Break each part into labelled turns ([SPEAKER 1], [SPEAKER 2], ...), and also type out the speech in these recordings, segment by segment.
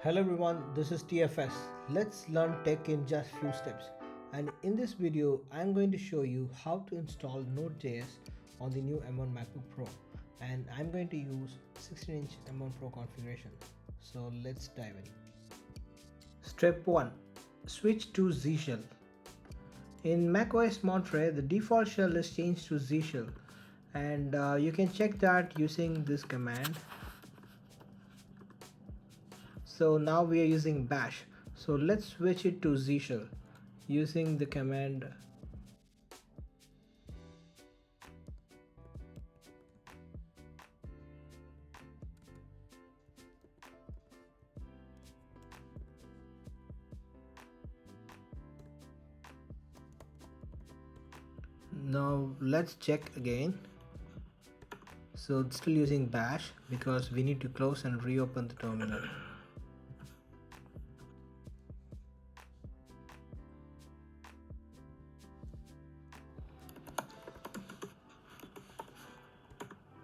[SPEAKER 1] Hello everyone, this is TFS. Let's learn tech in just few steps. And in this video, I'm going to show you how to install Node.js on the new M1 MacBook Pro. And I'm going to use 16-inch M1 Pro configuration. So let's dive in. Step 1. Switch to zshell. In macOS Monterey, the default shell is changed to zshell. And you can check that using this command. So now we are using bash, so let's switch it to zshell using the command now. Let's check again. So it's still using bash because we need to close and reopen the terminal.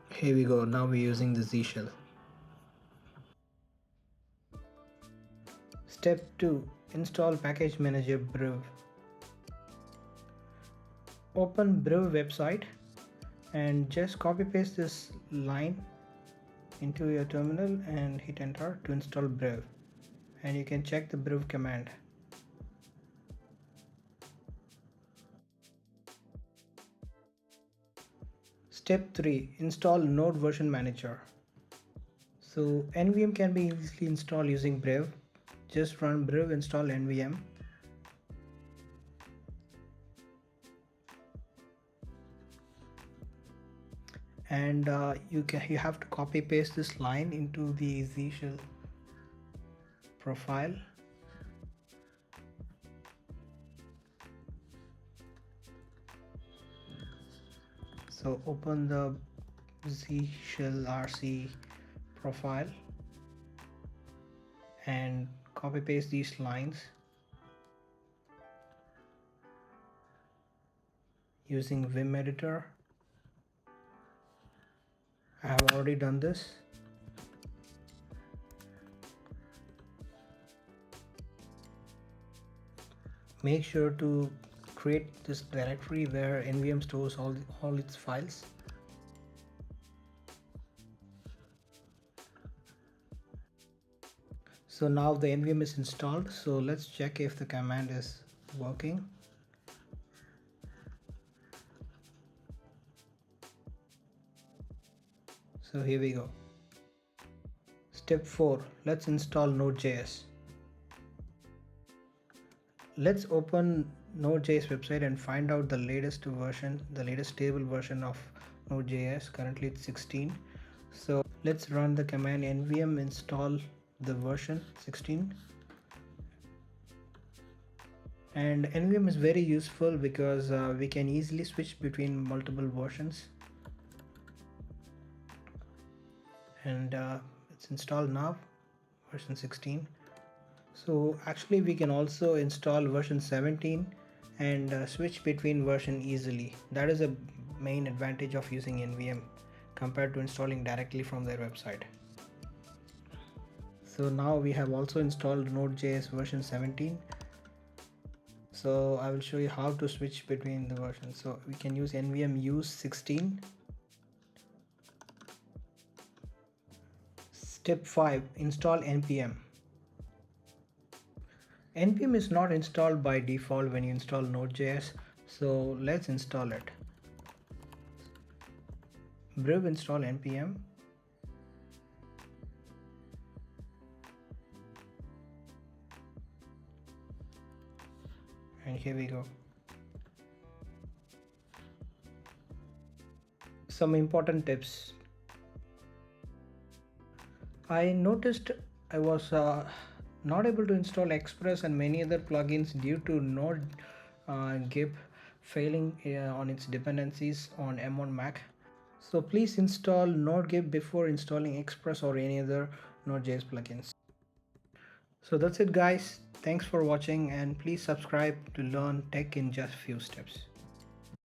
[SPEAKER 1] Here we go, now we're using the zshell. Step 2. Install package manager brew. Open brew website and just copy paste this line into your terminal and hit enter to install brew, and you can check the brew command. Step 3. Install Node version manager. So NVM can be easily installed using brew. Just run brew install NVM. And you have to copy paste this line into the zshell profile. So open the zshell RC profile and copy paste these lines using Vim editor. I have already done this. Make sure to create this directory where NVM stores all its files. So now the NVM is installed, so let's check if the command is working. So here we go. Step 4. Let's install Nodejs. Let's open Nodejs website and find out the latest version, the latest stable version of Nodejs. Currently it's 16. So let's run the command nvm install the version 16. And nvm is very useful because we can easily switch between multiple versions. And it's installed now, version 16. So actually we can also install version 17 and switch between version easily. That is a main advantage of using NVM compared to installing directly from their website. So now we have also installed Node.js version 17. So I will show you how to switch between the versions. So we can use nvm use 16. Step 5. Install npm. npm is not installed by default when you install Node.js, so let's install it. Brew install npm. And here we go. Some important tips. I noticed I was not able to install Express and many other plugins due to Node GIP failing on its dependencies on M1 Mac. So please install Node GIP before installing Express or any other Node.js plugins. So that's it guys. Thanks for watching and please subscribe to learn tech in just few steps.